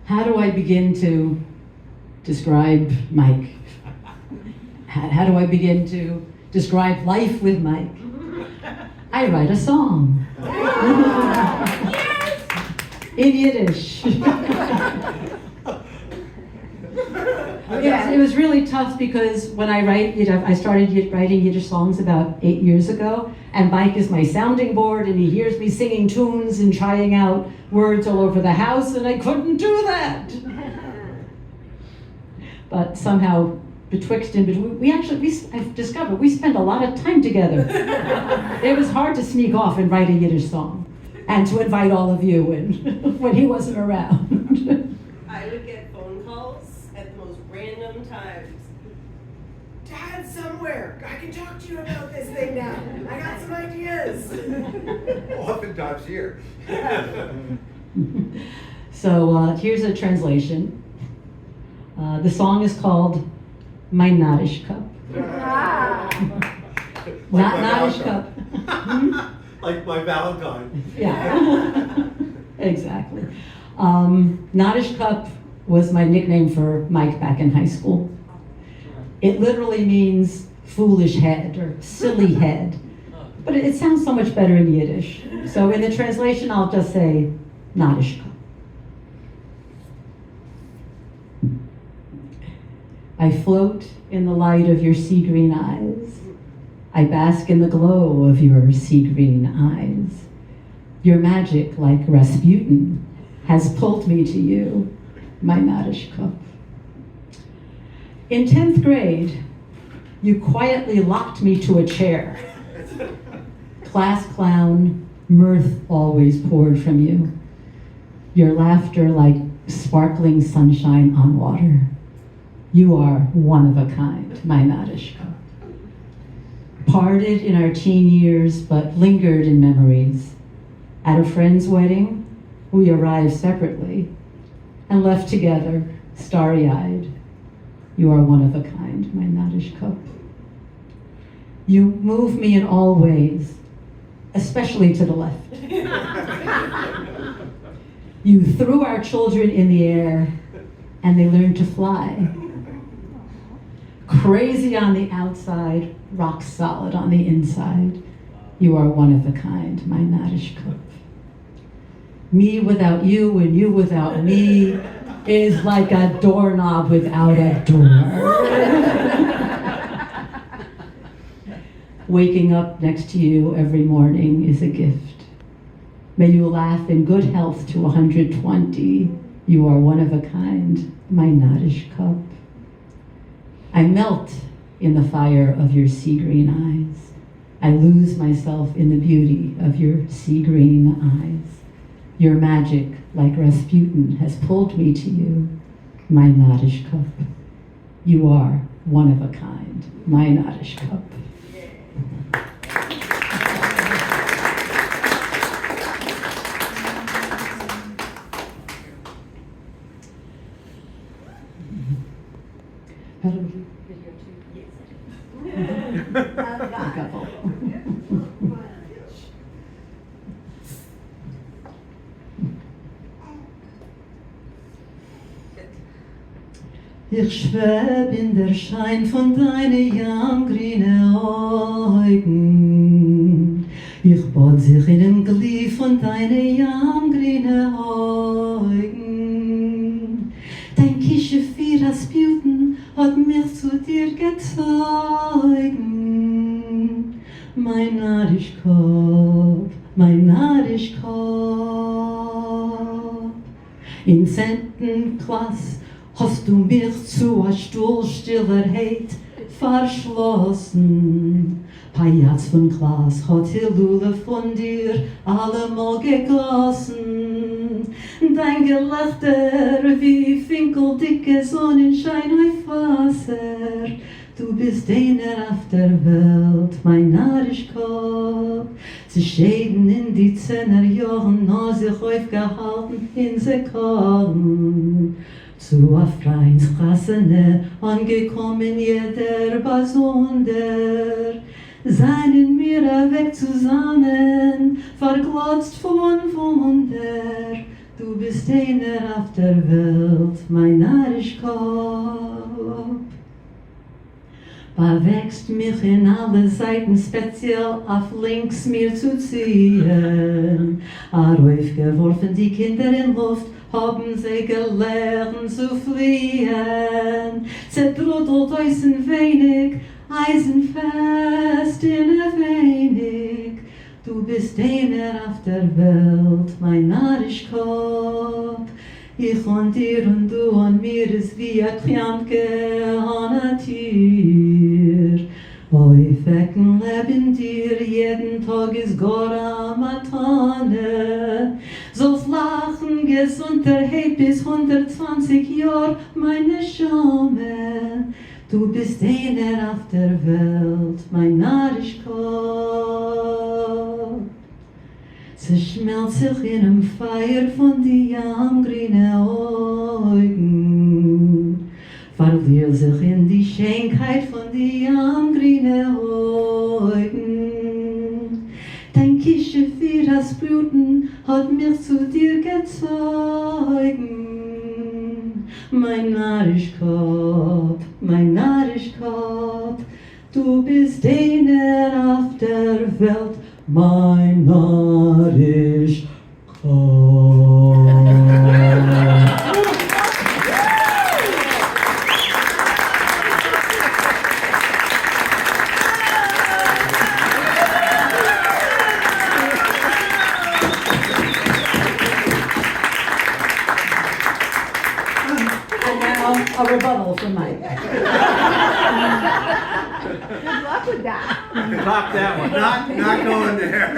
How do I begin to describe Mike? How do I begin to describe life with Mike? I write a song. In Yiddish. It was really tough because when I started writing Yiddish songs about 8 years ago, and Mike is my sounding board, and he hears me singing tunes and trying out words all over the house, and I couldn't do that. But somehow, betwixt and between, I've discovered we spend a lot of time together. It was hard to sneak off and write a Yiddish song, and to invite all of you in when he wasn't around. I would get phone calls at the most random times. Dad's somewhere. I can talk to you about this thing now. I got some ideas. Oftentimes here. So here's a translation. The song is called Mayn Narishkop. Narishkop. Like my Valentine. Yeah, exactly. Narishkop was my nickname for Mike back in high school. It literally means foolish head or silly head, but it sounds so much better in Yiddish. So in the translation, I'll just say Narishkop. I float in the light of your sea green eyes. I bask in the glow of your sea green eyes. Your magic, like Raspyutin, has pulled me to you, Mayn Narishkop. In 10th grade, you quietly locked me to a chair. Class clown, mirth always poured from you. Your laughter like sparkling sunshine on water. You are one of a kind, Mayn Narishkop. Parted in our teen years, but lingered in memories. At a friend's wedding, we arrived separately and left together, starry-eyed. You are one of a kind, Mayn Narishkop. You move me in all ways, especially to the left. You threw our children in the air, and they learned to fly. Crazy on the outside, rock solid on the inside. You are one of a kind, Mayn Narishkop. Me without you and you without me is like a doorknob without a door. Waking up next to you every morning is a gift. May you laugh in good health to 120. You are one of a kind, Mayn Narishkop. I melt in the fire of your sea green eyes. I lose myself in the beauty of your sea green eyes. Your magic, like Raspyutin, has pulled me to you, Mayn Narishkop. You are one of a kind, Mayn Narishkop. How do we video too? Yes. A couple. Ich shveb in der Shayn von deine yam-grine oygn. Ich bod sich in dem Glie von deine yam-grine oygn. Dein kishef raspyutin hat mich zu dir getsoygn. Mayn Narishkop, Mayn Narishkop. In tsentn klas hostu mikh zu a shtul shtilerheyt farshlosn. Pajatz von klas hat Hilule von dir allemal gegossen. Dein Gelächter wie finkeldicke Sonnenschein auf Wasser. Du bist einer auf der Welt, Mayn Narishkop. Sie schäden in die 10er Jahren, noch sich aufgehalten in Sekunden. Zu a freins Chassene, angekommen jeder Besonder. Seinen wir weg zusammen, verglotzt von Wunder. Du bist einer auf der Welt, Mayn Narishkop. Bewächst mich in alle Seiten, speziell auf links mir zu ziehen. Aufgeworfen die Kinder in Luft, haben sie gelernt zu fliehen. Zerbrudelt euch ein wenig, eisenfest in ein wenig. Du bist einer auf der Welt, Mayn Narishkop. Ich und dir und du und mir ist wie ein Kjanke an ein Tier. Wecken leben dir, jeden Tag ist Gora Matane. Sollst lachen, Gesundheit bis 120 Jahr, meine Schame. Du bist einer auf der Welt, Mayn Narishkop. Sie schmelzt sich in einem Feuer von die yam-grine oygn. Verliert sich in die Schönheit von die yam-grine oygn. Dein kishef wie raspyutin hat mich zu dir getsoygn. Mayn Narishkop, Mayn Narishkop, du bist einer auf der Welt, Mayn Narishkop. And now a rebuttal from Mike. Good luck with that. Top that one. Not going there.